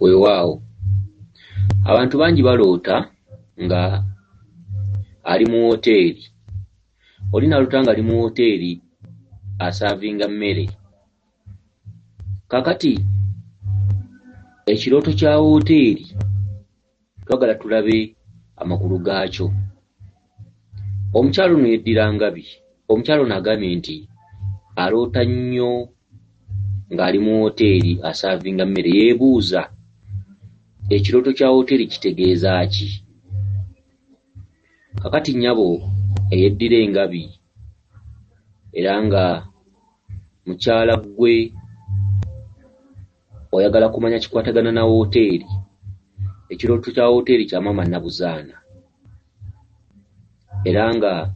Weewaawo abantu bangi baloota nga ali mu woteeri. Oli naloota nga ali mu woteeri asaavinga mmere. Kakati ekirooto kya woteeri twagala tulabe amakulu gaakyo. Omukyala ono yeddira ngabi. Omukyala ono agambye nti aloota nnyo ng'ali mu woteeri asaavinga mmere. Yeebuuza ekirooto kya woteeri kitegeeza ki? Kakati nnyabo eyeddira engabi era nga mukyala gwe oyagala kumanya kikwatagana na woteeri. Ekirooto kya woteeri kya maama Nabuzaana era nga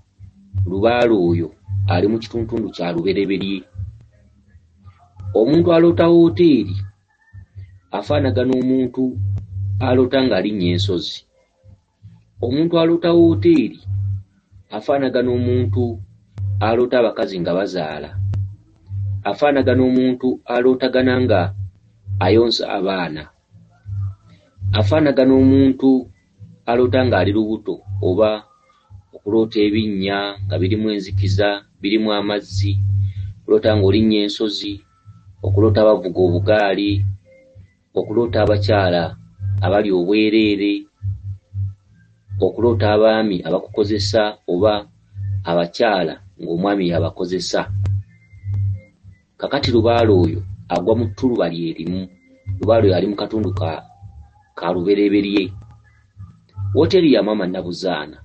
lubaale oyo ali mu kitundu kya lubereberye. Omuntu aloota woteeri afaanagana omuntu aloota ng'alinnya ensozi. Omuntu aloota woteeri afaanagana omuntu aloota abakazi nga bazaala. Afaanagana omuntu alootagana nga ayonsa abaana. Afaanagana omuntu aloota ng'ali lubuto oba okuloota ebinnya nga birimu enzikiza, birimu amazzi, okuloota ng'olinnya ensozi, okuloota abavuga obugaali, okuloota abakyala abali obwereere, okuloota abaami abakukozesa oba abakyala ng'omwami yabakozesa. Kakati lubaale oyo agwa mu ttuluba lyerimu. Lubaale oyo ali mu katundu ka lubereberye. Woteeri ya maama Nabuzaana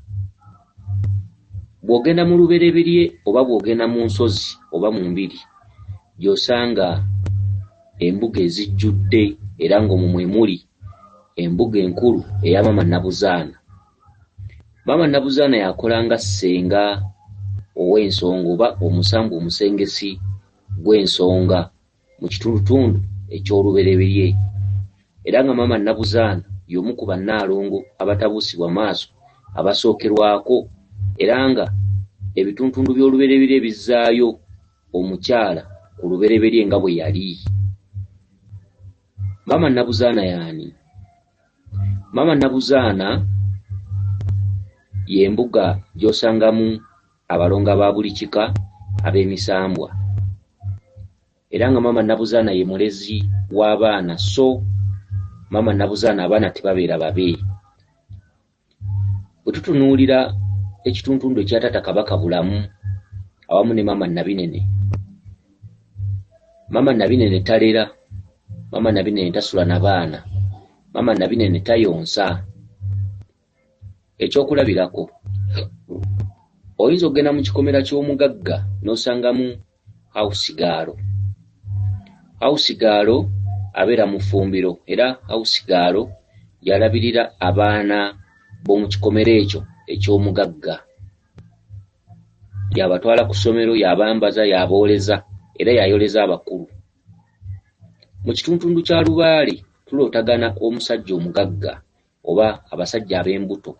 bw'ogenda mu lubereberye oba bw'ogenda mu nsozi oba mu mbiri gy'osanga embuga ezijjudde era ng'omwo mwe muli embuga enkulu eya maama Nabuzaana. Maama Nabuzaana yakola nga ssenga ow'ensonga oba omusambu omusengesi gw'ensonga mu kitundutundu eky'olubereberye. Era nga maama Nabuzaana y'omu ku bannaalongo abatabuusibwa maaso abasookerwako era nga ebitundutundu by'olubereberye bizzaayo omukyala ku lubereberye nga bwe yali. Maama Nabuzaana y'ani? Maama Nabuzaana y'embuga gy'osangamu abalongo ba buli kika ab'emisambwa. Era nga maama Nabuzaana ye mulezi w'abaana so maama Nabuzaana abaana tebabeera babe. Bwe tutunuulira ekitundutundu ekya Taata Kabaka Bulamu awamu ne maama Nabinene. Maama Nabinene talera, maama Nabinene tasula na baana, maama Nabinene tayonsa. Ekyokulabirako, oyinza okugenda mu kikomera ky'omugagga n'osangamu hawusigaalo. Hawusigaalo abeera mu ffumbiro era hawusigaalo y'alabirira abaana b'omu kikomera ekyo eky'omugagga. Yabatwala ku ssomero, yabambaza, yabooleza era yayoleza abakulu. Mu kitundutundu kya Lubaale tulootagana omusajja omugagga oba abasajja ab'embuto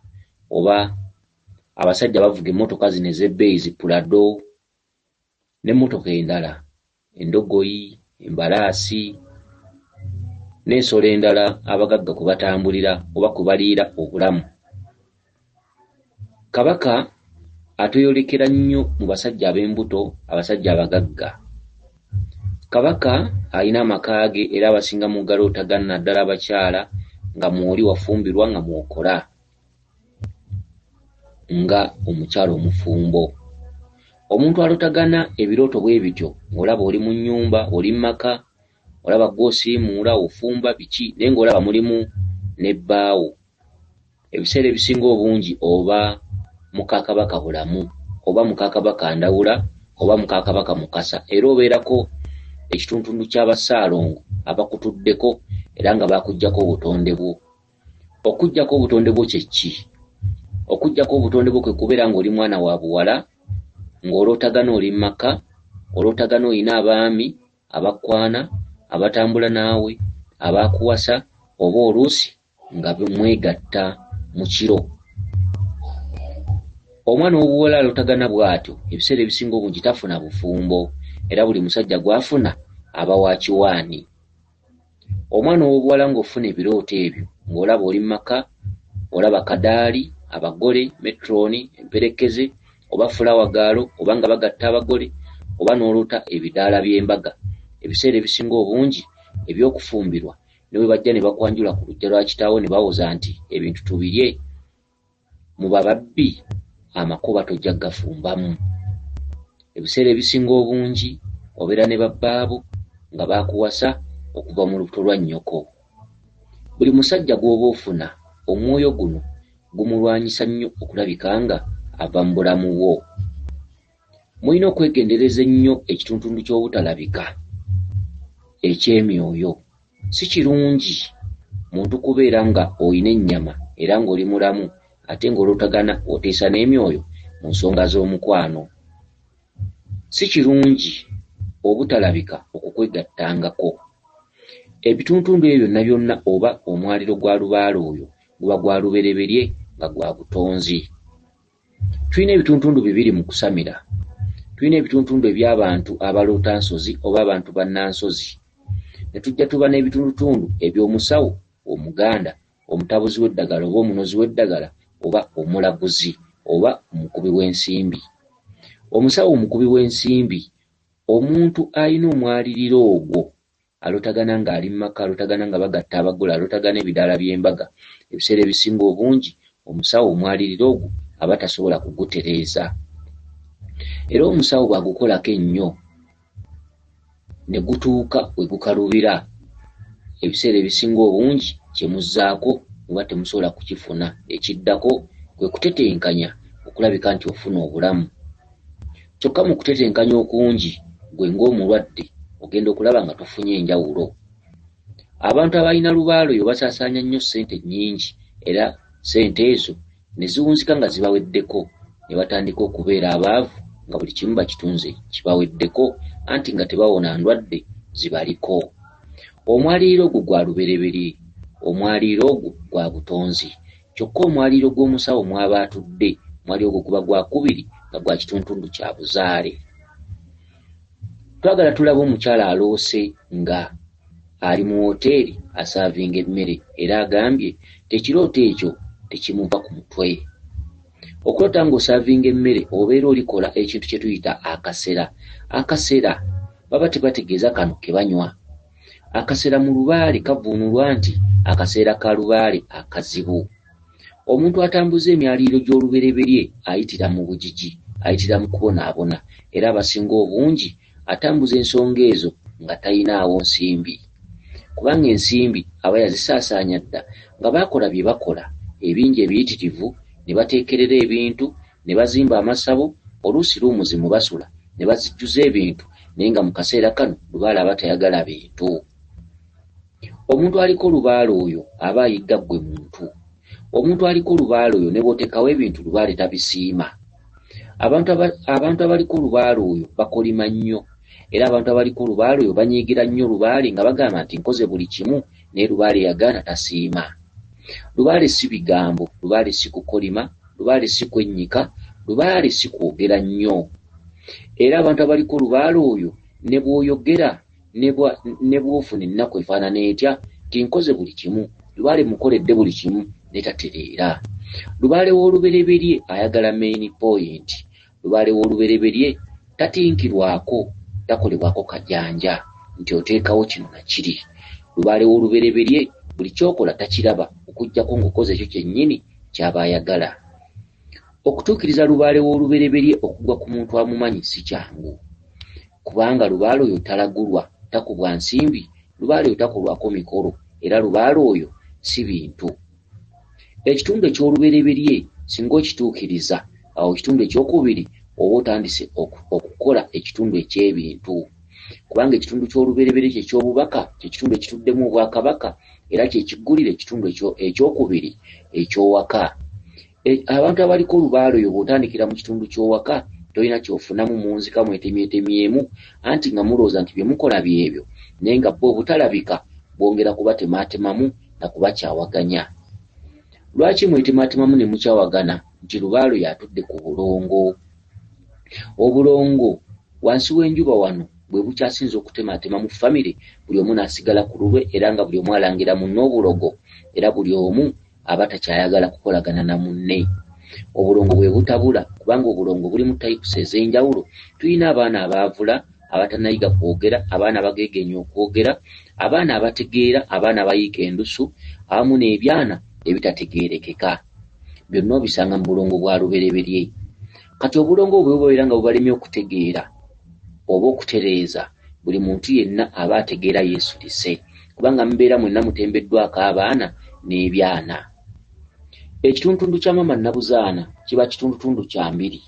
oba abasajja bavuga emmotoka zino ez'ebbeeyi zi Prado n'emmotoka endala, endogoyi, embalaasi n'ensolo endala abagagga kwe batambulira oba kwe baliira obulamu. Kabaka atweyolekera nnyo mu basajja ab'embuto, abasajja abagagga. Kabaka alina amaka ge era abasinga mu galootagana naddala abakyala nga mw'oli wafumbirwa nga mw'okola nga omukyala omufumbo. Omuntu alootagana ebirooto bwe bityo ng'olaba oli mu nnyumba, oli mu maka, olaba gw'osiimuula ofumba biki naye ng'olaba mulimu n'ebbaawo. Ebiseera ebisinga obungi oba muka Kabaka Bulamu oba muka Kabaka Ndawula oba muka Kabaka Mukasa era obeerako ekitundutundu ky'Abasaalongo abakutuddeko era nga baakuggyako obutonde bwo. Okuggyako obutonde bwo kye ki? Okuggyako obutonde bwo kwe kubeera ng'oli mwana wa buwala, ng'olootagana oli mu maka, olootagana olina abaami abakwana abatambula naawe, abaakuwasa oba oluusi nga mwegatta mu kiro. Omwana w'obuwala alootagana bw'atyo ebiseera ebisinga obungi tafuna bufumbo era buli musajja gw'afuna aba wa kiwaani. Omwana ow'obuwala ng'ofuna ebirooto ebyo ng'olaba oli mu maka, olaba kadaali, abagole, metroni, emperekeze, oba fulawagaalo, oba nga bagatta abagole, oba n'oloota ebidaala by'embaga. Ebiseera ebisinga obungi eby'okufumbirwa ne bwe bajja ne bakwanjula ku luggya lwa kitaawo ne bawoza nti ebintu tubirye, muba babbi, amakuba tojja gafumbamu. Ebiseera ebisinga obungi obeera ne babbaabo nga baakuwasa okuva mu lubuto lwa nnyoko. Buli musajja gw'oba ofuna omwoyo guno gumulwanyisa nnyo okulabika nga ava mu bulamu bwo. Mulina okwegendereza ennyo ekitundu ky'obutalabika eky'emyoyo. Si kirungi muntu kubeera nga oyina ennyama era ng'oli mulamu ate ng'olootagana oteesa n'emyoyo mu nsonga z'omukwano. Si kirungi obutalabika okukwegattangako. Ebitundu ebyo byonna byonna oba omwaliro gwa lubaale oyo guba gwa lubereberye nga gwa butonzi. Tulina ebitundu bibiri mu kusamira. Tulina ebitundu eby'abantu abaloota nsozi oba abantu bannansozi. Ne tujja tuba n'ebitundu eby'omusawo, omuganda, omutabuzi w'eddagala oba omunozi w'eddagala oba omulaguzi oba omukubi w'ensimbi. Omusawo omukubi w'ensimbi, omuntu alina omwaliriro ogwo alootagana ng'ali mu maka, alootagana nga bagatta abagole, alootagana ebidaala by'embaga. Ebiseera ebisinga obungi omusawo omwaliriro ogwo aba tasobola kugutereeza. Era omusawo bw'agukolako ennyo ne gutuuka we gukalubira, ebiseera ebisinga obungi kye muzzaako muba temusobola kukifuna. Ekiddako kwe kutetenkanya okulabika nti ofuna obulamu. Kyokka mu kutetenkanya okungi gwe ng'omulwadde ogenda okulaba nga tofunye enjawulo. Abantu abalina lubaale oyo basaasaanya nnyo ssente nnyingi era ssente ezo ne ziwunzika nga zibaweddeko ne batandika okubeera abaavu nga buli kimu bakitunze kibaweddeko anti nga tebawona ndwadde zibaliko. Omwaliriro ogwo gwa lubereberye, omwaliriro ogwo gwa butonzi. Kyokka omwaliriro gw'omusawo mw'aba atudde, omwaliriro ogwo guba gwa kubiri nga gwa kitundu kya buzaale. Twagala tulabe omukyala aloose nga ali mu woteeri asaavinga emmere era agambye tekirooto ekyo tekimuva ku mutwe. Okuloota ng'osaavinga emmere obeera olikola ekintu kye tuyita akasera. Akasera baba tebategeeza kano ke banywa. Akasera mu lubaale kavvuunulwa nti akaseera ka lubaale akazibu. Omuntu atambuza emyaliriro gy'olubereberye ayitira mu bugigi, ayitira mu kubonaabona era abasinga obungi atambuza ensonga ezo nga tayinaawo nsimbi. Kubanga ensimbi aba yazisaasaanya dda nga baakola bye bakola ebingi ebiyitirivu ne bateekerera ebintu ne bazimba amasabo, oluusi luumuzi mu basula ne bazijjuza ebintu naye nga mu kaseera kano lubaale aba tayagala bintu. Omuntu aliko lubaale oyo aba ayigga ggwe muntu. Omuntu aliko lubaale oyo ne bw'oteekawo ebintu lubaale tabisiima. Abantu abaliko lubaale oyo bakolima nnyo era abantu abaliko lubaale oyo banyiigira nnyo lubaale nga bagamba nti nkoze buli kimu naye lubaale yagaana tasiima. Lubaale si bigambo, lubaale si kukolima, lubaale si kwennyika, lubaale si kwogera nnyo. Era abantu abaliko lubaale oyo ne bw'oyogera ne bw'ofuna ennaku efaanana etya nti nkoze buli kimu, lubaale mukoledde buli kimu ne tatereera. Lubaale w'olubereberye ayagala main point. Lubaale w'olubereberye tatinkirwako, takolebwako kajanja nti oteekawo kino na kiri. Lubaale w'olubereberye buli kyokola takiraba okuggyako ng'okoze ekyo kyennyini ky'aba ayagala. Okutuukiriza lubaale w'olubereberye okugwa ku muntu amumanyi si kyangu, kubanga lubaale oyo talagulwa, takubwa nsimbi, lubaale oyo takolwako mikolo era lubaale oyo si bintu. Ekitundu eky'olubereberye singa okituukiriza, awo ekitundu ekyokubiri oba otandise okukola ekitundu eky'ebintu, kubanga ekitundu ky'olubereberye ky'ekyobubaka ky'ekitundu ekituddemu obwakabaka era kyekiggulira ekitundu ekyokubiri eky'owaka. Abantu abaliko olubaale oyo bw'otandikira mu kitundu ky'owaka tolina kyofunamu mu nzika mwetemyetemyemu anti nga mulowooza nti bye mukola byebyo naye nga bo obutalabika bwongera kubatematemamu na kubakyawaganya. Lwaki mwetematemamu ne mukyawagana? Nti lubaale oyo atudde ku bulongo. Obulongo wansi w'enjuba wano bwe bukyasinza okutematema mu famire buli omu n'asigala ku lulwe era nga buli omu alangira munne obulogo era buli omu aba takyayagala kukolagana na munne. Obulongo bwe butabula kubanga obulongo bulimu types ez'enjawulo. Tulina abaana abaavula, abatanayiga kwogera, abaana abageegenya okwogera, abaana abategeera, abaana abayiika endusu, awamu n'ebyana ebitategeerekeka. Byonna obisanga mu bulongo bwa lubereberye. Kati obulongo obwo bubeera nga bubalemye okutegeera oba okutereeza, buli muntu yenna aba ategeera yeesudise kubanga mubeera mwenna mutembeddwako abaana n'ebyana. Ekitundutundu kya mama Nabuzaana kiba kitundutundu kya mbiri.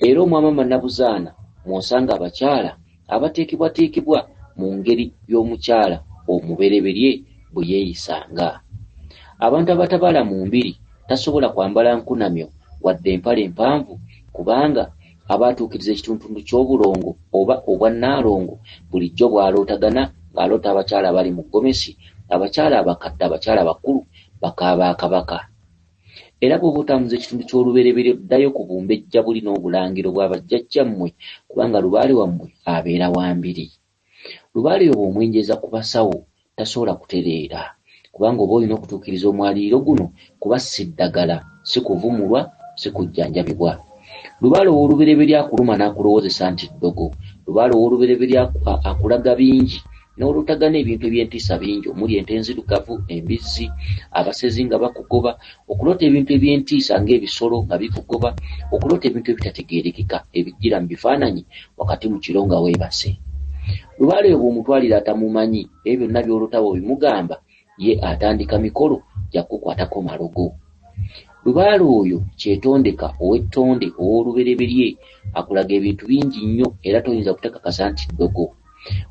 Era omwamama Nabuzaana mw'osanga abakyala abateekebwateekebwa mu ngeri y'omukyala omubereberye bwe yeeyisanga. Abantu abatabaala mu mbiri tasobola kwambala nkunamyo wadde empale empanvu kubanga abaatuukiriza ekitundutundu ky'obulongo oba obwa Nnaalongo bulijjo bw'alootagana ng'aloota abakyala bali mu ggomesi, abakyala abakadde, abakyala bakulu, bakaaba Kabaka. Era bw'oba otambuza ekitundu ky'olubereberye ddayo ku bumbejja buli n'obulangiro bwa bajjajjammwe kubanga lubaale wammwe abeera wa mbiri. Lubaale oyo bw'omwenjeza ku basawo tasobola kutereera kubanga oba olina okutuukiriza omwaliiro guno kuba si ddagala, si kuvumulwa, si kujjanjabibwa. Lubaale ow'olubereberye akuluma n'akulowoozesa nti ddogo. Lubaale ow'olubereberye akulaga bingi n'olutagana ebintu eby'entiisa bingi omuli ente enzirugavu, embizzi, abasezi nga bakugoba, okuloota ebintu eby'entiisa ng'ebisolo nga bikugoba, okuloota ebintu ebitategeerekeka ebijjira mu bifaananyi wakati mu kiro nga weebase. Lubaale oyo bw'omutwalira atamumanyi ebyo byonna by'oloota bw'obimugamba ye atandika mikolo gya kukwatako malogo. Lubaale oyo kyetondeka ow'ettonde ow'olubereberye akulaga ebintu bingi nnyo era toyinza kutekakasa nti ddogo.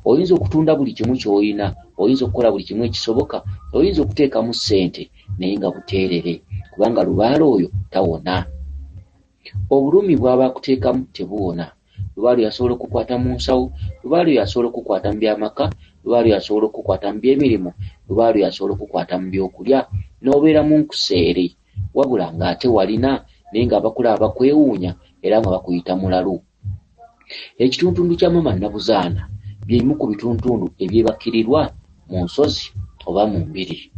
Oyinza okutunda buli kimu ky'olina, oyinza okukola buli kimu ekisoboka, oyinza okuteekamu ssente naye nga buteerere kubanga lubaale oyo tawona. Obulumi bw'aba akuteekamu tebuwona. Lubaale oyo asobola okukwata mu nsawo, lubaale oyo asobola okukwata mu by'amaka, lubaale oyo asobola okukwata mu by'emirimu, lubaale oyo asobola okukwata mu by'okulya n'obeera mu nkuseere wabula ng'ate walina naye nga abakulaba bakwewuunya era nga bakuyita mulalu. Ekitundutundu kya mama Nabuzaana by'ebimu ku bitundutundu ebyebakkirirwa mu nsozi oba mu mbiri.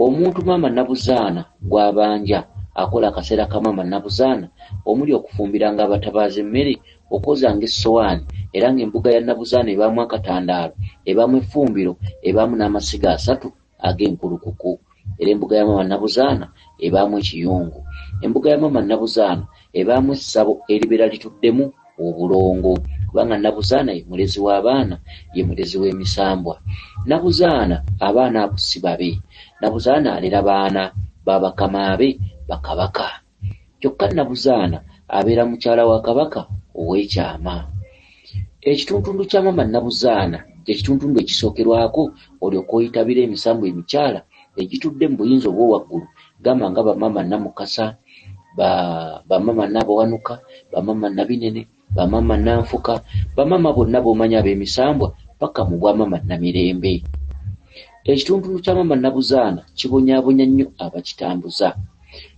Omuntu mama Nabuzaana gw'abanja akola akaseera ka mama Nabuzaana omuli okufumbiranga abatabaazi emmere, okwozanga essowaani era ng'embuga ya Nabuzaana ebaamu akatandaalo, ebaamu effumbiro, ebaamu n'amasiga 3 ag'enkulukuku. Era embuga ya mama Nabuzaana ebaamu ekiyungu. Embuga ya mama Nabuzaana ebaamu essabo eribeera lituddemu obulongo kubanga Nabuzaana ye mulezi w'abaana, ye mulezi w'emisambwa. Nabuzaana abaana abo si babe. Nabuzaana alera baana babakama be bakabaka. Kyokka Nabuzaana abeera mukyala wa Kabaka ow'ekyama. Ekitundutundu kya mama Nabuzaana ky'ekitundutundu ekisookerwako olyoke oyitabira emisambwa emikyala egitudde mu buyinza obw'owaggulu gamba nga bamama Namukasa, bamama Nabawanuka, bamama Nabinene, bamama Nanfuka, bamama bonna b'omanya ab'emisambwa paka mu bwa mama Namirembe. Ekitundutundu kya mama Nabuzaana kibonyaabonya nnyo abakitambuza.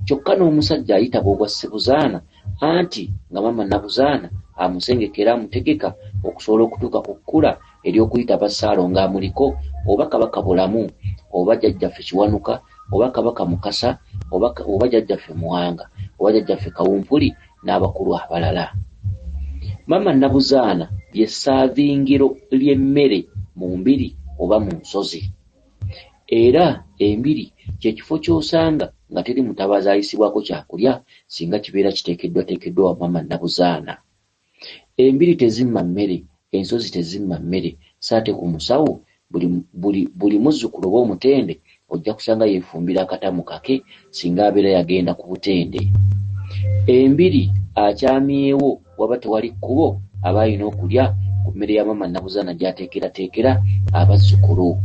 Kyokka n'omusajja ayitaba ogwa Ssebuzaana anti nga mama Nabuzaana amusengekera amutegeka okusobola okutuuka ku kkula ery'okuyitaba Ssaalo ng'amuliko oba Kabaka Bulamu oba jjajjaffe Kiwanuka oba Kabaka Mukasa oba jjajjaffe Muwanga oba jjajjaffe Kawumpuli n'abakulu abalala. Mama Nabuzaana lye ssaavingiro ly'emmere mu mbiri oba mu nsozi. Era embiri kye kifo ky'osanga nga teri mutabaazi ayisibwako kyakulya singa kibeera kiteekeddwateekeddwa wa mama Nabuzaana. Embiri tezimma mmere, ensozi tezimma mmere, saate ku musawo buli muzzukulu oba omutende ojja kusanga yeefumbira akatamu kake singa abeera yagenda ku butende. Embiri akyamyewo waba tewali kkubo aba alina okulya ku mmere ya mama Nabuzaana gy'ateekerateekera abazzukulu.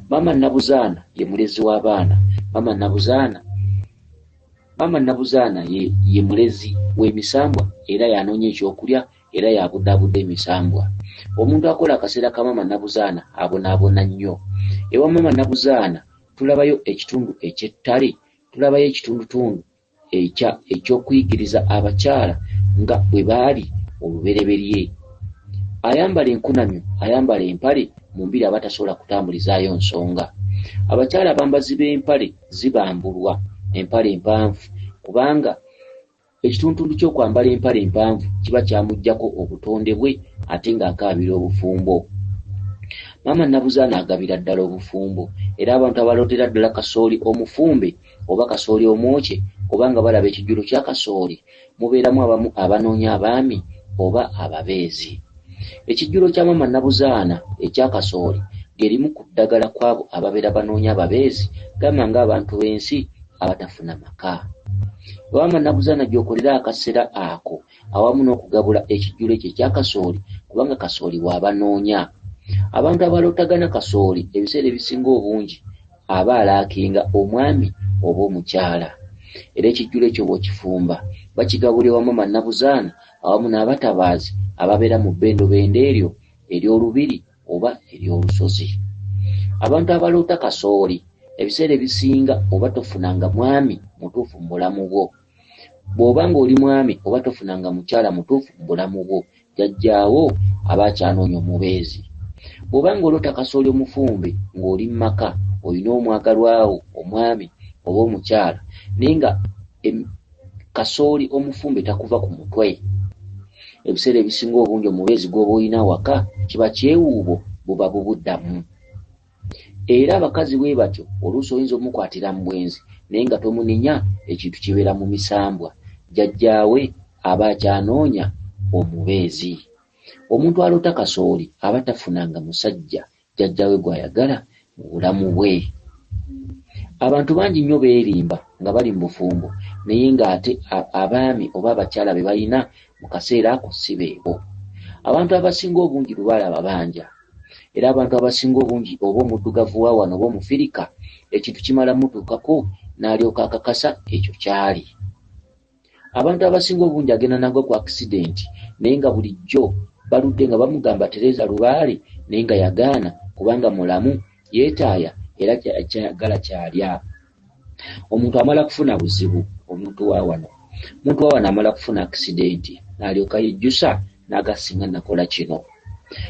Mama Nabuzaana ye mulezi w'abaana. Mama Nabuzaana ye mulezi w'emisambwa era y'anoonya ekyokulya era y'abuddabudda emisambwa. Omuntu akola akaseera ka mama Nabuzaana abonaabona nnyo. Ewa mama Nabuzaana tulabayo ekitundu eky'ettale, tulabayo ekitundutundu eky'okuyigiriza abakyala nga bwe baali olubereberye. ayambala enkunamyo, ayambala empale mu mbiri abatasobola kutambulizaayo nsonga. Abakyala abambazi b'empale zibambulwa empale empanvu kubanga ekituntundu ky'okwambala empale empanvu kiba kyamuggyako obutonde bwe ate ng'akaabira obufumbo. Maama Nabuzaana agabira ddala obufumbo era abantu abalootera ddala kasooli omufumbe oba kasooli omwokye oba nga balaba ekijjulo kya kasooli mubeeramu abamu abanoonya abaami oba ababeezi. Ekijjulo kya Maama Nabuzaana ekya kasooli gerimu ku ddagala kw'abo ababeera banoonya ababeezi gamba ng'abantu b'ensi abatafuna maka. Maama Nabuzaana gy'okolera akaseera ako awamu n'okugabula ekijjulo ekyo ekya kasooli kubanga kasooli w'abanoonya. Abantu abalootagana kasooli ebiseera ebisinga obungi aba alaakinga omwami oba omukyala. Era ekijjulo ekyo bw'okifumba bakigabulira wa Maama Nabuzaana awamu n'abatabaazi ababeera mu bbendobendo eryo ery'olubiri oba ery'olusozi. Abantu abaloota kasooli ebiseera ebisinga oba tofunanga mwami mutuufu mu bulamu bwo. Bw'oba ng'oli mwami oba tofunanga mukyala mutuufu mu bulamu bwo, jjajjaawo aba akyanoonya omubeezi. Bw'oba ng'oloota kasooli omufumbe ng'oli mu maka olina omwagalwawo omwami oba omukyala naye nga kasooli omufumbe takuva ku mutwe, ebiseera ebisinga obungi omubeezi gw'oba olina waka kiba kyewuubo buba bubuddamu. Era abakazi bwe batyo oluusi oyinza omukwatira mu bwenzi naye nga tomunenya ekintu kibeera mu misambwa, jjajjaawe aba akyanoonya omubeezi. Omuntu aloota kasooli aba tafunanga musajja jjajjaawe gw'ayagala mu bulamu bwe. Abantu bangi nnyo beerimba nga bali mu bufumbo naye ng'ate abaami oba abakyala be balina mu kaseera ako si beebo. Abantu abasinga obungi lubaala babanja era abantu abasinga obungi oba omuddugavu wa wano oba omufirika ekintu kimala mutuukako n'alyoka akakasa ekyo kyali. Abantu abasinga obungi agenda nagwa ku akisidenti naye nga bulijjo baludde nga bamugamba Tereza Lubaale naye nga yagaana kubanga mulamu yeetaaya era kyayagala kyalya. Omuntu amala kufuna buzibu, omuntu wa wano amala kufuna akisidenti n'alyoka yejjusa n'agasinga nakola kino.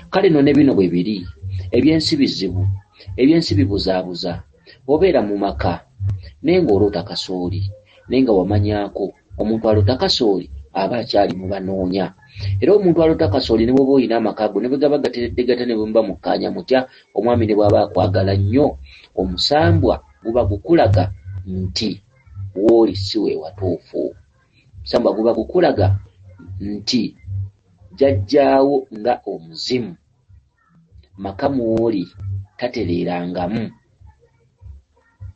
Kale nno ne bino bwe biri, ebyensi bizibu, ebyensi bibuzaabuza. Obeera mu maka naye ng'oloota kasooli naye nga wamanyaako omuntu aloota kasooli aba akyali mu banoonya. Era omuntu aloota kasooli ne bw'oba olina amaka go ne bwe gaba gateredde gata ne bwe muba mukkaanya mutya, omwami ne bw'aba akwagala nnyo, omusambwa guba gukulaga nti w'oli si we watuufu. Omusambwa guba gukulaga nti jjajjaawo nga omuzimu, maka mw'oli tatereerangamu,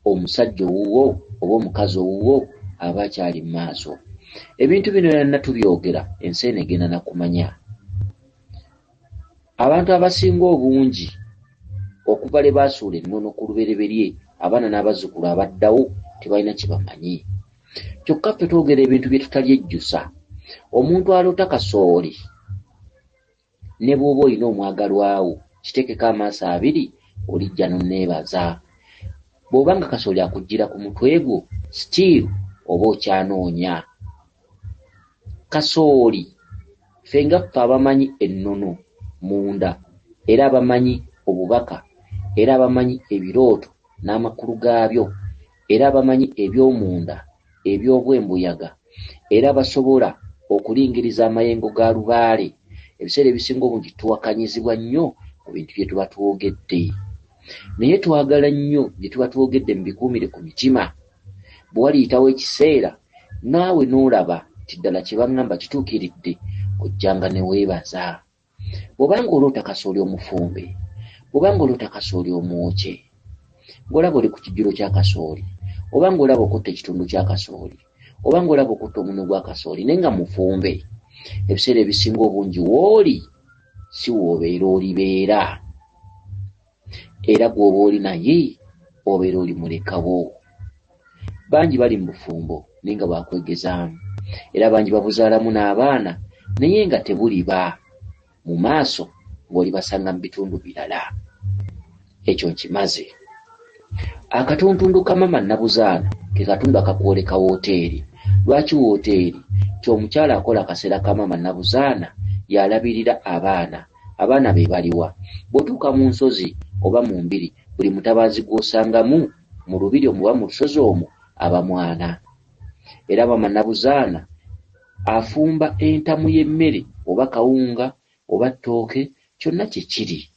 omusajja owuwo oba omukazi owuwo aba akyali mu maaso. Ebintu bino byonna tubyogera ensi eno egenda na kumanya. Abantu abasinga obungi okuva le baasuula ennono ku lubereberye, abaana n'abazzukulu abaddawo tebalina kye bamanyi. Kyokka ffe twogera ebintu bye tutalyejjusa. Omuntu aloota kasooli ne bw'oba olina omwagalwawo kiteekeko amaaso abiri olijja n'onneebaza. Bw'oba nga kasooli akuggira ku mutwe gwo sitiiru oba okyanoonya. Kasooli ffe nga ffe abamanyi ennono munda era abamanyi obubaka era abamanyi ebirooto n'amakulu gaabyo era abamanyi eby'omunda eby'obwembuyaga era basobola okulingiriza amayengo ga Lubaale. Ebiseera ebisinga obungi tuwakanyizibwa nnyo mu bintu bye tuba twogedde, naye twagala nnyo bye tuba twogedde mu bikuumire ku mitima. Bwe waliyitawo ekiseera naawe n'olaba nti ddala kye baŋŋamba kituukiridde, ojjanga ne weebaza. Bw'obanga oloota kasooli omufumbe, bw'obanga oloota kasooli omwokye, ng'olaba oli ku kijjulo kya kasooli, oba ng'olaba okutta ekitundu kya kasooli, oba ng'olaba okutta omunwe gwa kasooli naye nga mufumbe, ebiseera ebisinga obungi w'oli si w'obeera olibeera. Era gw'oba oli naye obeera oli mulekawo. Bangi bali mu bufumbo naye nga baakwegezaamu, era bangi babuzaalamu n'abaana naye nga tebuliba mu maaso ng'olibasanga mu bitundu birala. Ekyo nkimaze. Akatuntundu ka Maama Nabuzaana ke katundu akakwoleka wooteeri. Lwaki wooteeri? Ky'omukyala akola akaseera ka Maama Nabuzaana y'alabirira abaana abaana be baliwa? Bw'otuuka mu nsozi oba mu mbiri, buli mutabaazi gw'osangamu mu lubiri oba mu lusozi omwo aba mwana. Era maama Nabuzaana afumba entamu y'emmere oba kawunga oba ttooke, kyonna kye kiri,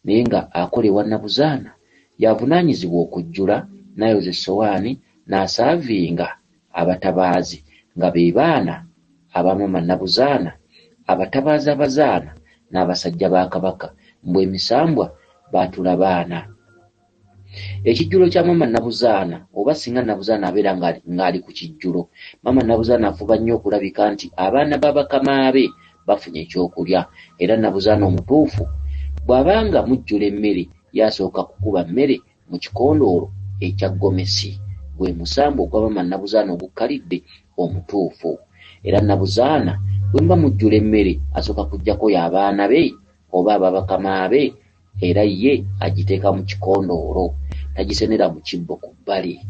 naye nga akola ewa Nabuzaana y'avunaanyizibwa okujjula, n'ayoza essowaani, n'asaavinga abatabaazi nga be baana aba maama Nabuzaana, abatabaazi abazaana n'abasajja ba Kabaka, mbwe emisambwa baatula baana. Ekijjulo kya maama Nabuzaana, oba singa Nabuzaana abeera ng'ali ku kijjulo, maama Nabuzaana afuba nnyo okulabika nti abaana b'abakama be bafunye ekyokulya, era Nabuzaana omutuufu bw'abanga mujjula emmere y'asooka kukuba mmere mu kikondoolo ekya ggomesi, gwe musambo ogwa maama Nabuzaana ogukkalidde omutuufu. Era Nabuzaana bwe muba mujjula emmere asooka kuggyako y'abaana be oba ababakama be, era ye agiteeka mu kikondoolo, tagisenera mu kibbo ku bbali.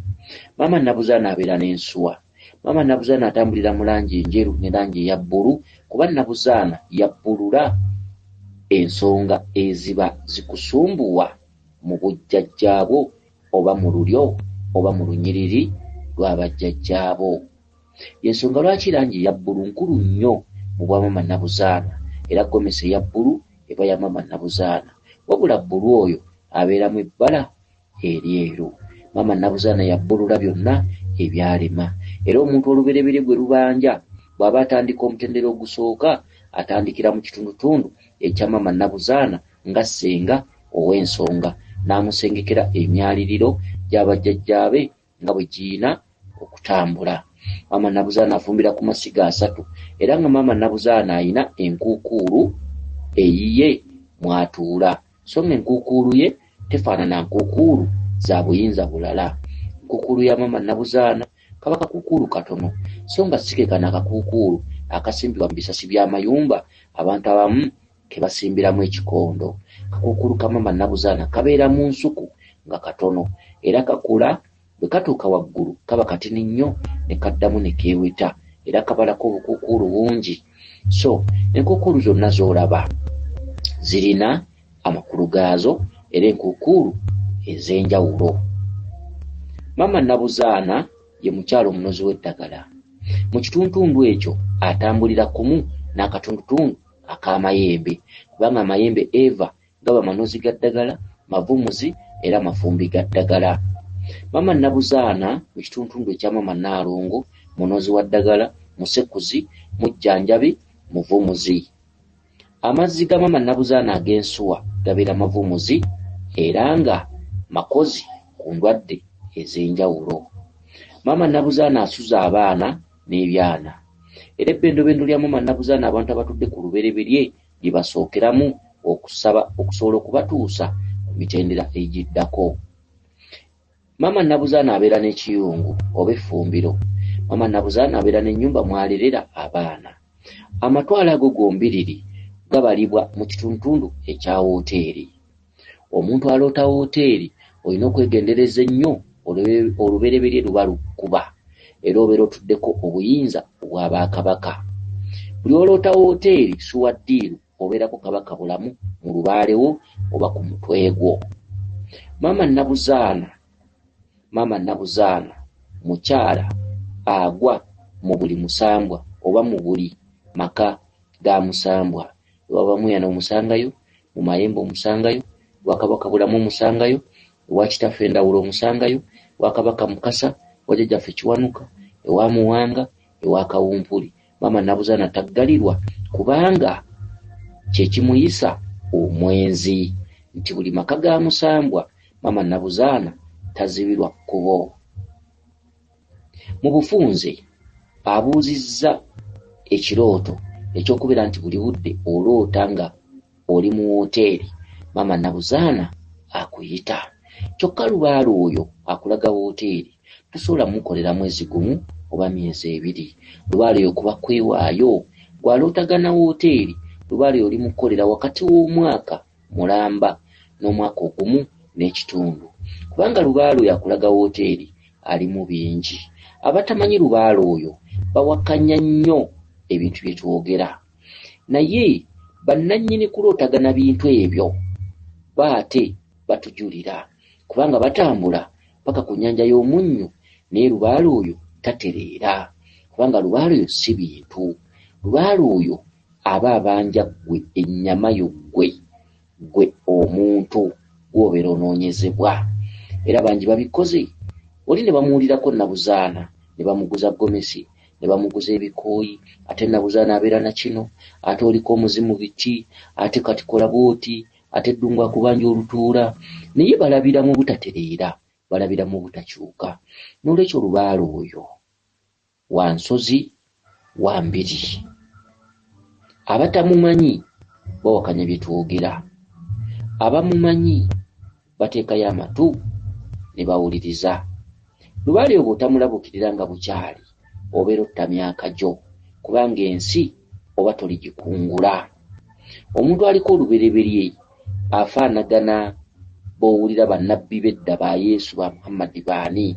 Maama Nabuzaana abeera n'ensuwa. Maama Nabuzaana atambulira mu langi enjeru ne langi eya bbulu, kuba Nabuzaana yabbulula ensonga eziba zikusumbuwa mu bujjajjaabo oba mu lulyo oba mu lunyiriri lwa bajjajjaabo. Y'ensonga lwaki langi eya bbulu nkulu nnyo mu bwa maama Nabuzaana, era ggomesi eya bbulu eba ya maama Nabuzaana, wabula bbulu oyo abeeramu ebbala eryeru. Maama Nabuzaana yabbulula byonna ebyalema, era omuntu olubereberye gwe lubanja bw'aba atandika omutendera ogusooka atandikira mu kitundutundu ekya maama Nabuzaana nga ssenga ow'ensonga, n'amusengekera emyaliriro gy'abajjajjaabe nga bwe giyina okutambula. Maama Nabuzaana afumbira ku masiga asatu, era nga maama Nabuzaana ayina enkuukuulu eyiye mw'atuula, so nga enkuukuulu ye tefaanana nkuukuulu za buyinza bulala. Enkuukuulu ya maama Nabuzaana kaba kakuukuulu katono, so nga si ke kano akakuukuulu akasimbibwa mu bisasi by'amayumba abantu abamu ke basimbiramu ekikondo. Kakuukuulu ka maama Nabuzaana kabeera mu nsuku nga katono, era kakula bwe katuuka waggulu kaba katini nnyo ne kaddamu ne keeweta, era kabalako obukuukuulu bungi. So enkuukuulu zonna z'olaba zirina amakulu gaazo era enkuukuulu ez'enjawulo. Maama Nabuzaana ye mukyala omunozi w'eddagala. Mu kituntundu ekyo atambulira kumu n'akatundutundu ak'amayembe, kubanga amayembe eva gaba manozi ga ddagala, mavumuzi era mafumbi ga ddagala. Maama Nabuzaana mu kituntundu ekya maama Naalongo munozi wa ddagala, musekuzi, mujjanjabi, muvumuzi. Amazzi ga maama Nabuzaana ag'ensuwa gabeera mavumuzi era nga makozi ku ndwadde ez'enjawulo. Maama Nabuzaana asuza abaana n'ebyana, era ebbendobendo lya maama Nabuzaana abantu abatudde ku lubereberye lye basookeramu okusaba okusobola okubatuusa ku mitendera egiddako. Maama Nabuzaana abeera n'ekiyungu oba effumbiro. Maama Nabuzaana abeera n'ennyumba mw'alerera abaana. Amatwale ago gombiriri gabalibwa mu kituntundu ekya wooteeri. Omuntu aloota wooteeri olina okwegendereza ennyo, olubereberye luba lukuba era obeera otuddeko obuyinza obw'Abakabaka. Buli oloota wooteeri suwaddiiru obeerako kabaka bulamu mu lubaale wo oba ku mutwe gwo. Maama Nabuzaana mukyala agwa mu buli musambwa oba mu buli maka ga musambwa. Ewa Bamuyana omusangayo, mu Mayembe omusangayo, ewa Kabaka Bulamu omusangayo, ewa Kitaffe Ndawulo omusangayo, ewa Kabaka Mukasa, ewa Jjajjaffe Kiwanuka, ewa Muwanga, ewa Kawumpuli. Maama Nabuzaana taggalirwa kubanga kye kimuyisa omwenzi, nti buli maka ga musambwa maama Nabuzaana tazibirwa kkubo. Mu bufunze abuuzizza ekirooto eky'okubeera nti buli budde oloota nga oli mu wooteeri, maama Nabuzaana akuyita. Kyokka lubaale oyo akulaga wooteeri tosobola mukolera mwezi gumu oba myezi ebiri. Lubaale oyo kuba kwewaayo. Gw'alootagana wooteeri, lubaale oli mukolera wakati w'omwaka mulamba n'omwaka ogumu n'ekitundu, kubanga lubaale oyo akulaga wooteeri ali mu bingi. Abatamanyi lubaale oyo bawakanya nnyo ebintu bye twogera, naye bannannyini kulootagana bintu ebyo baate batujulira kubanga batambula paka ku nnyanja y'omunnyo naye lubaale oyo tatereera kubanga lubaale oyo si bintu. Lubaale oyo aba abanja ggwe ennyama yo ggwe omuntu gw'obeera onoonyezebwa. Era bangi babikoze, oli ne bamuwulirako Nabuzaana ne bamuguza gomesi ne bamuguza ebikooyi, ate Nabuzaana abeera na kino, ate oliko omuzimu biki, ate kati kola bw'oti, ate eddungu akubanja olutuula, naye balabira mu butatereera, balabira mu butakyuka. N'olwekyo lubaale oyo wa nsozi wa mbiri. Abatamumanyi bawakanya bye twogera, abamumanyi bateekayo amatu ne bawuliriza. Lubaale oyo bw'otamulabukirira nga bukyali obeera ottamya akajo kubanga ensi oba toligikungula. Omuntu aliko olubereberye afaanagana b'owulira bannabbi b'edda ba Yesu ba Muhammadi baani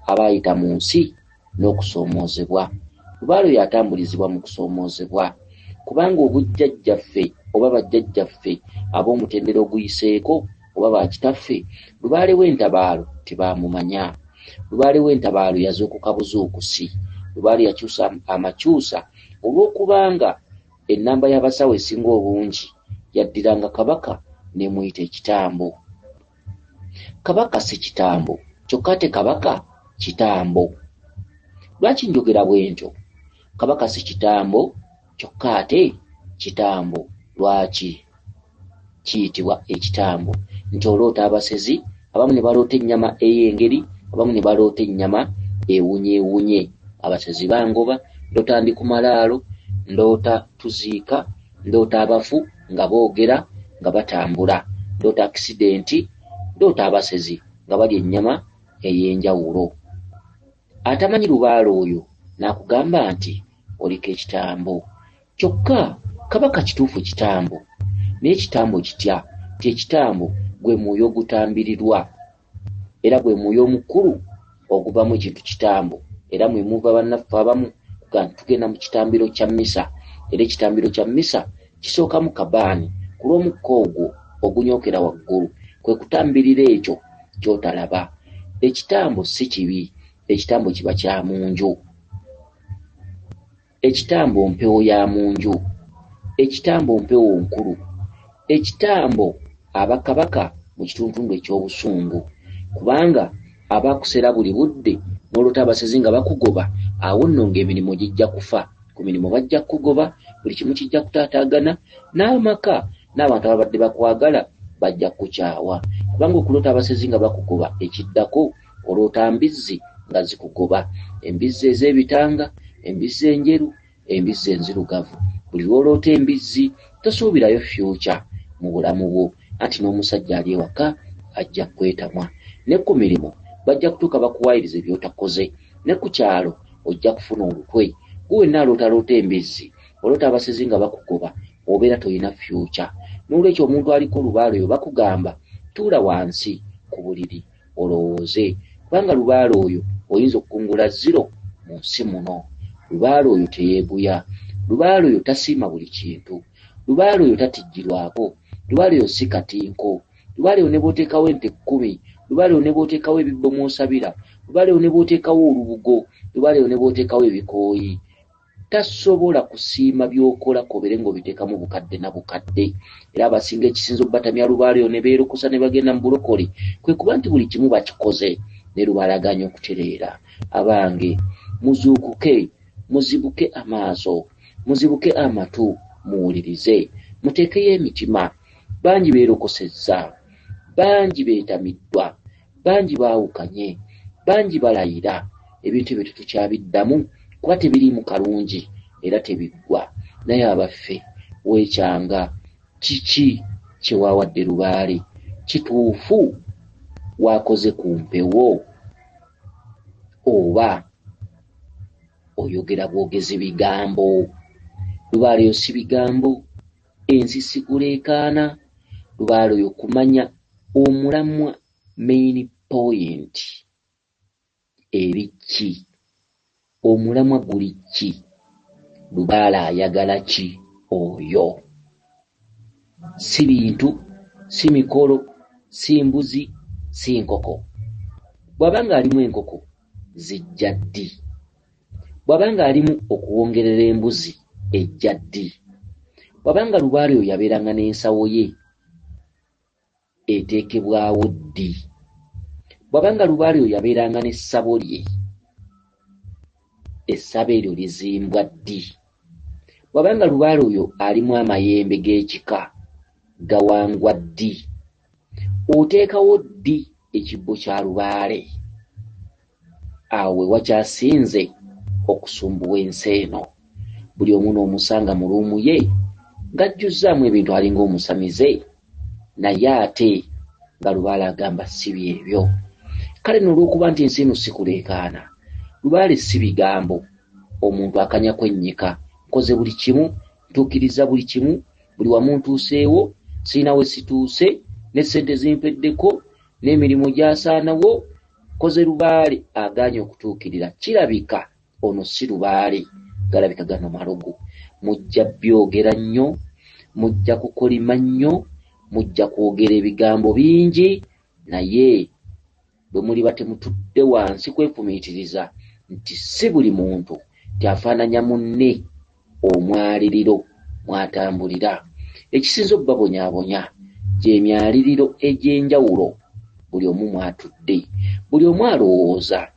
abaayita mu nsi n'okusoomoozebwa. Lubaale oyo atambulizibwa mu kusoomoozebwa kubanga obujjajjaffe oba bajjajjaffe ab'omutendera oguyiseeko oba bakitaffe, Lubaale w'entabaalo tebaamumanya. Lubaale w'entabaalo yazuukuka buzuukusi. Lubaale yakyusa amakyusa olw'okubanga ennamba y'abasawo esinga obungi yaddiranga kabaka n'emuyita ekitambo. Kabaka si kitambo, kyokka ate kabaka kitambo. Lwaki njogera bwe ntyo? Kabaka si kitambo, kyokka ate kitambo. Lwaki kiyitibwa ekitambo? Nti oloota abasezi, abamu ne baloota ennyama ey'engeri, abamu ne baloota ennyama ewunyeewunye. Abasezi bangoba, ndoota ndi ku malaalo, ndoota tuziika, ndoota abafu nga boogera nga batambula, ndoota akisidenti, ndoota abasezi nga balya ennyama ey'enjawulo. Atamanyi lubaale oyo n'akugamba nti oliko ekitambo. Kyokka kabaka kituufu kitambo, naye ekitambo kitya? Ti ekitambo gwe mwoyo ogutambirirwa, era gwe mwoyo omukulu oguvamu ekintu kitambo. Era mwe muva bannaffe abamu tugenda mu kitambiro kya mmisa, era ekitambiro kya mmisa kisookamu kabaani ku lw'omukka ogwo ogunyookera waggulu, kwe kutambirira ekyo ky'otalaba. Ekitambo si kibi, ekitambo kiba kya mu nju. Ekitambo mpewo ya mu nju, ekitambo mpewo nkulu. Ekitambo aba kabaka mu kitundu eky'obusungu, kubanga abakusera buli budde n'olota abasezi nga bakugoba, awo nno ng'emirimu gijja kufa. Ku mirimu bajja kugoba, buli kimu kijja kutaataagana, n'amaka n'abantu ababadde bakwagala bajja kukyawa. Kubanga okuloota abasezi nga bakugoba, ekiddako oloota mbizzi nga zikugoba, embizzi ez'ebitanga, embizzi enjeru, embizzi enzirugavu. Buli lw'oloota embizzi tosuubirayo fyuca mu bulamu bwo, anti n'omusajja ali ewaka ajja kwetamwa. Ne ku mirimu bajja kutuuka bakuwaayiriza ebyotakoze, ne ku kyalo ojja kufuna olutwe. Gwe wenna alootaloota embizzi, oloota abasezi nga bakugoba, obeera toyina fyuca. N'olwekyo omuntu aliko lubaale oyo bakugamba tuula wansi ku buliri olowooze, kubanga lubaale oyo oyinza okukungula ziro mu nsi muno. Lubaale oyo teyeebuya, lubaale oyo tasiima buli kintu, lubaale oyo tatijjirwako, lubaale oyo si katinko, lubaale oyo ne bw'oteekawo ente 10, lubaale oyo ne bw'oteekawo ebibbo mw'osabira, lubaale oyo ne bw'oteekawo olubugo, lubaale oyo ne bw'oteekawo ebikooyi, tasobola kusiima by'okola kobere ng'obiteekamu bukadde na bukadde. Era abasinga ekisinza obbatamya lubaale oyo ne beerokosa ne bagenda mu bulokole, kwe kuba nti buli kimu bakikoze ne lubalaganya okutereera. Abange muzuukuke, muzibuke amaaso, muzibuke amatu, muwulirize, muteekeyo emitima. Bangi beerokosezza, bangi beetamiddwa, bangi baawukanye, bangi balayira. Ebintu ebyo tetukyabiddamu kuba tebiriimu kalungi era tebiggwa. Naye abaffe weekyanga, kiki kye waawadde lubaale? Kituufu waakoze ku mpewo oba oyogera bwogezi bigambo? Lubaale oyo si bigambo, ensi si kuleekaana. Lubaale oyo kumanya omulamwa main point ebiki, omulamwa guli ki, lubaale ayagala ki oyo? si bintu, si mikolo, si mbuzi, si nkoko. Bw'abanga alimu enkoko zijja ddi? Bw'abanga alimu okuwongerera embuzi ejja ddi? Bw'abanga lubaale oyo yabeeranga n'ensawo ye eteekebwawo ddi? Bw'abanga lubaale oyo yabeeranga n'essabo lye, essabo eryo lizimbwa ddi? Bw'abanga lubaale oyo alimu amayembe g'ekika gawangwa ddi? Oteekawo ddi ekibbo kya lubaale? Awo we wakyasinze okusumbuwa ensi eno. Buli omu n'omusanga mu luumu ye ng'ajjuzzaamu ebintu alinga omusamize, naye ate nga lubaale agamba si byebyo. Kale n'olw'okuba nti ensi eno si kuleekaana, lubaale si bigambo omuntu akanya kwennyika, nkoze buli kimu, ntuukiriza buli kimu, buli wamu ntuuseewo, sirina we situuse, n'essente zimpeddeko, n'emirimu gyasaanawo, nkoze lubaale agaanye okutuukirira. Kirabika ono si lubaale, galabika gano malugu. Mujja byogera nnyo, mujja kukolima nnyo, mujja kwogera ebigambo bingi, naye bwe muliba temutudde wansi kwefumiitiriza nti si buli muntu tyafaananya munne omwaliriro mwatambulira. Ekisinza obbabonyaabonya gy'emyaliriro egy'enjawulo buli omu mwatudde. Buli omu alowooza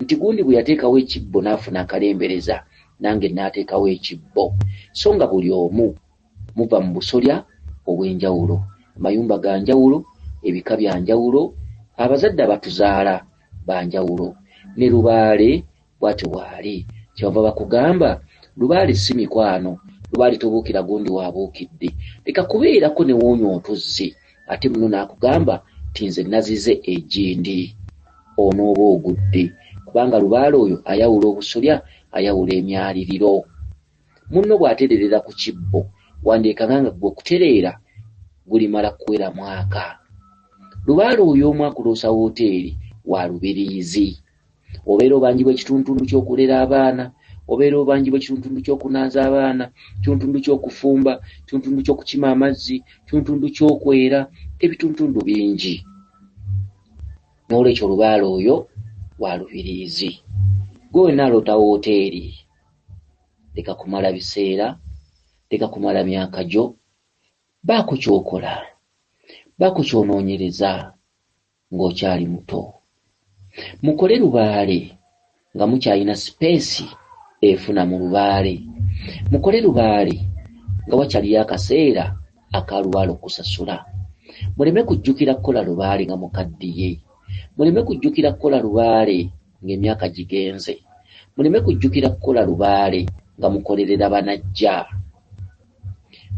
nti gundi bwe yateekawo ekibbo n'afuna akalembereza, nange n'ateekawo ekibbo. So nga buli omu muva mu busolya obw'enjawulo, amayumba ga njawulo, ebika bya njawulo, abazadde abatuzaala ba njawulo. Ne lubaale bw'atyo bw'ali. Kyebava bakugamba lubaale si mikwano, lubaale tobuukira gundi waabuukidde. Leka kubeerako ne woonya otuzzi ate muno n'akugamba ti nze nazize egindi, onooba ogudde. Kubanga lubaale oyo ayawula obusolya, ayawula emyaliriro. Munno bw'atererera ku kibbo wandeekanga nga gwe okutereera gulimala kuwera mwaka. Lubaale oyo omu akuloosa wooteeri wa lubiriizi. Obeera obanjibwa ekituntundu ky'okulera abaana, obeera obanjibwa ekituntundu ky'okunaaza abaana, ekituntundu ky'okufumba, ekituntundu ky'okukima amazzi, ekituntundu ky'okwera, ebituntundu bingi. N'olwekyo lubaale oyo wa lubiriizi. Gwe wenna aloota wooteeri, leka kumala biseera, leka kumala myaka gyo, baako ky'okola, baako ky'onoonyereza ng'okyali muto. Mukole lubaale nga mukyalina sipeesi efuna mu lubaale. Mukole lubaale nga wakyaliyo akaseera aka lubaale okusasula. Muleme kujjukira kukola lubaale nga mukaddiye. Muleme kujjukira kukola lubaale ng'emyaka gigenze. Muleme kujjukira kukola lubaale nga mukolerera banajja.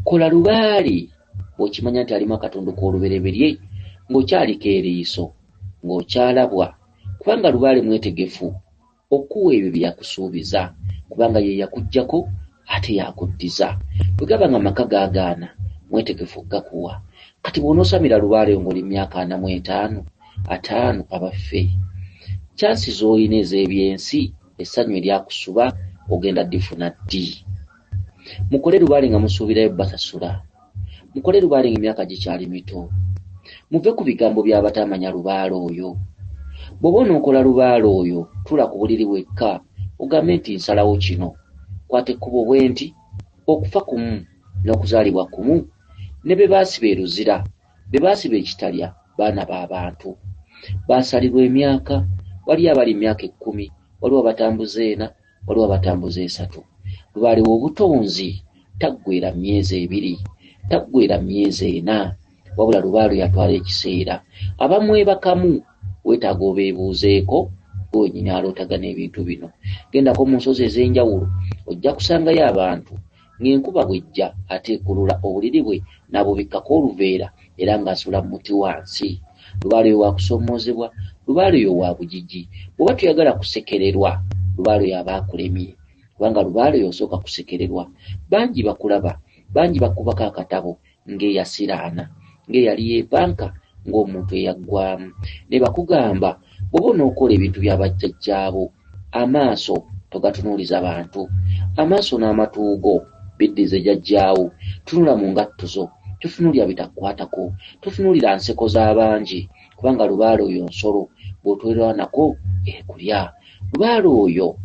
Kola lubaale bw'okimanya nti alimu akatundu k'olubereberye, ng'okyaliko eriiso, ng'okyalabwa, kubanga lubaale mwetegefu okuwa ebyo bye yakusuubiza, kubanga ye yakuggyako ate yakuddiza. Bwe gaba nga maka gaagaana, mwetegefu okugakuwa. Kati bw'onoosamira lubaale ng'oli myaka 45, 5 abaffe, kyansi z'olina ez'ebyensi, essanyu eryakusuba ogenda ddifuna ddi? Mukole lubaale nga musuubirayo basasula. Mukole lubaale ng'emyaka gikyali mito. Muve ku bigambo by'abatamanya lubaale oyo. Bw'oba onookola lubaale oyo, tuula ku buliri wekka ogambe nti nsalawo kino. Kwata ekkubo bwe nti okufa kumu n'okuzaalibwa kumu, ne be baasiba eruzira, be baasiba ekitalya, baana b'abantu. Baasalirwa emyaka, waliyo abali emyaka 10, waliwo abatambuza 4, waliwo abatambuza 3. Lubaale w'obutonzi taggweera myezi 2, taggweera myezi 4, wabula lubaale yatwala ekiseera. Abamwebakamu weetaaga obeebuuzeeko gwe wennyini alootagana ebintu bino. Gendako mu nsozi ez'enjawulo ojja kusangayo abantu ng'enkuba bw'ejja ate ekulula obuliri bwe n'abubikkako oluveera era ng'asula mu muti wansi. Lubaale oyo waakusoomoozebwa, lubaale oyo wa bugigi. Bw'oba tuyagala kusekererwa, lubaale oyo aba akulemye, kubanga lubaale oyo osooka kusekererwa. Bangi bakulaba, bangi bakubako akatabo ng'eyasiraana, ng'eyali yeepanka, ng'omuntu eyaggwamu. Ne bakugamba bw'oba onookola ebintu bya bajjajjaabo, amaaso togatunuuliza bantu, amaaso n'amatu go biddize jjajjaawo, tunula mu ngatto zo, tofunuulira bitakwatako, tofunuulira nseko z'abangi, kubanga lubaale oyo nsolo bw'otwerera nako ekulya. Lubaale oyo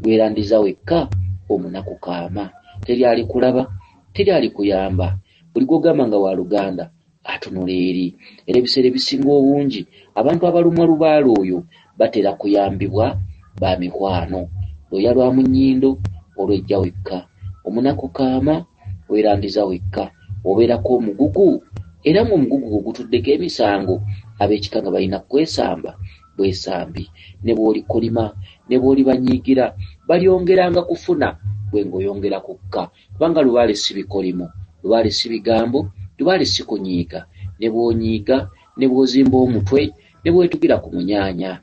gwerandiza wekka omunaku kaama, teri alikulaba, teri alikuyamba. Buli gw'ogamba nga wa Luganda atunula eri. Era ebiseera ebisinga obungi abantu abalumwa lubaale oyo batera kuyambibwa ba mikwano. Lwoya lwa munnyindo olwejja wekka, omunaku kaama weerandiza wekka, obeerako omugugu, era ng'omugugu gutuddeko emisango ab'ekika nga balina kwesamba bwesambi. Ne bw'oli kolima, ne bw'oli banyiigira, balyongeranga kufuna bwe ng'oyongera kukka, kubanga lubaale si bikolimo, lubaale si bigambo, lubaale si kunyiiga. Ne bw'onyiiga, ne bw'ozimba omutwe, ne bw'etugira ku munyaanya.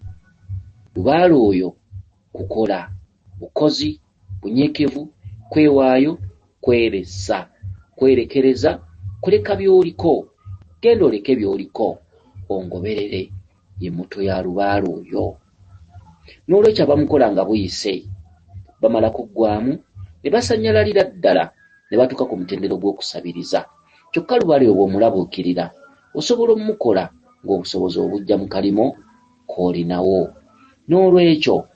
Lubaale oyo kukola, bukozi, bunyiikivu, kwewaayo, kweresa, kwerekereza, kuleka by'oliko. Genda oleke by'oliko, ongoberere. Ye mutwe ya lubaale oyo. N'olwekyo abamukola nga buyise, bamala kuggwaamu, ne basanyalalira ddala, ne batuuka ku mutendero gw'okusabiriza. Kyokka lubaale oyo bw'omulabuukirira, osobola omukola ng'obusobozi obujja mu kalimo k'olinawo. N'olwekyo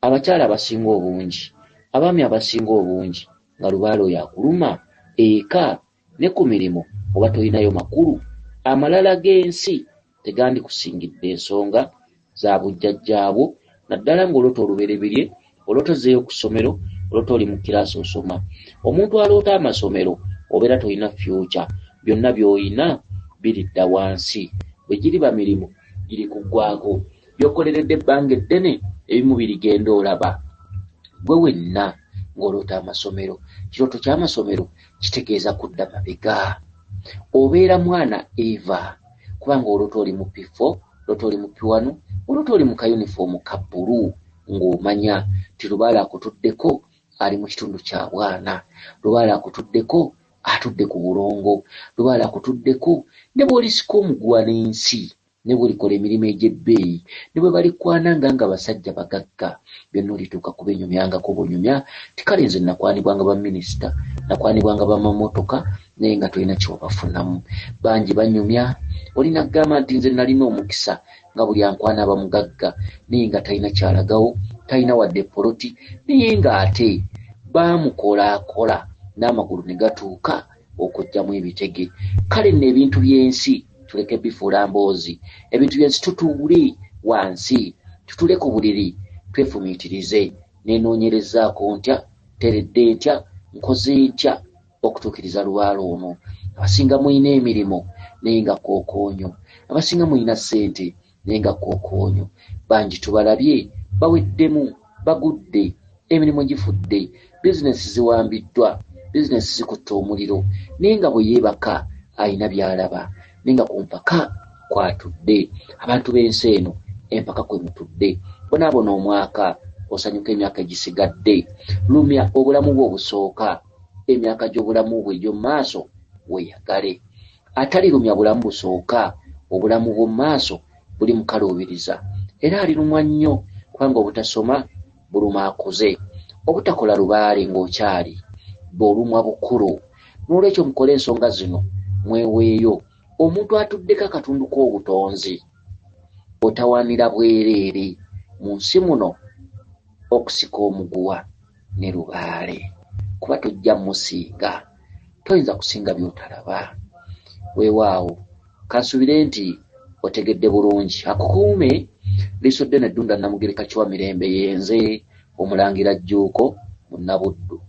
abakyala abasinga obungi, abaami abasinga obungi, nga lubaale oyo akuluma eka ne ku mirimu oba tolinayo makulu, amalala g'ensi tegandikusingidde ensonga za bujjajjaabwo, naddala ng'oloota olubereberye, oloota ozzeeyo ku ssomero, oloota oli mu kiraasi osoma. Omuntu aloota amasomero obeera tolina future, byonna by'olina biridda wansi. Bwe giriba mirimu giri kuggwaako, by'okoleredde ebbanga eddene ebimu birigenda olaba. Gwe wenna ng'oloota amasomero, kirooto ky'amasomero kitegeeza kudda mabega. Obeera mwana Eva, kubanga oloota oli mu P4, oloota oli mu P1, oloota oli mu kayunifoomu ka bbulu, ng'omanya ti lubaale akutuddeko ali mu kitundu kya bwana, lubaale akutuddeko atudde ku bulongo, lubaale akutuddeko ne bw'olisika omuguwa n'ensi, ne bw'olikola emirimu egy'ebbeeyi, ne bwe balikwananga nga basajja bagagga, byonna olituuka kubenyumyangako bunyumya. Tikale nze nakwanibwanga baminisita, nakwanibwanga bamamotoka, naye nga tolina kyobafunamu. Bangi banyumya, olina kugamba nti nze nalina omukisa nga buli ankwana bamugagga, naye nga talina kyalagawo, talina wadde poloti, naye ng'ate baamukolaakola n'amagulu ne gatuuka okuggyamu ebitege. Kale nno ebintu by'ensi tuleke bifuula mboozi, ebintu by'ensi tutuule wansi, tutule ku buliri, twefumiitirize. Nenoonyerezaako ntya, teredde ntya, nkoze ntya okutuukiriza lubaale ono. Abasinga mulina emirimu naye nga kookoonyo, abasinga mulina ssente naye nga kookoonyo. Bangi tubalabye baweddemu, bagudde, emirimu gifudde, bizinesi ziwambiddwa, bizinesi zikutte omuliro, naye nga bwe yeebaka alina by'alaba, naye nga ku mpaka kwatudde. Abantu b'ensi eno empaka kwe mutudde, bonaabona omwaka osanyuka emyaka egisigadde. Lumya obulamu bwo obusooka, emyaka gy'obulamu bwe egy'omu maaso weeyagale. Atali lumya bulamu busooka, obulamu bw'omu maaso buli mu kaluubiriza. Era alirumwa nnyo kubanga obutasoma buluma akuze, obutakola lubaale ng'okyali bw'olumwa bukulu. N'olwekyo mukole ensonga zino mweweeyo. Omuntu atuddeko akatundu k'obutonzi otawaanira bwereere mu nsi muno okusika omuguwa ne lubaale, kuba tojja musinga, toyinza kusinga by'otalaba. Weewaawo kansuubire nti otegedde bulungi. Akukuume Liiso Ddene Ddunda Namugereka Kiwa Mirembe yenze Omulangira Jjuuko Munnabuddu.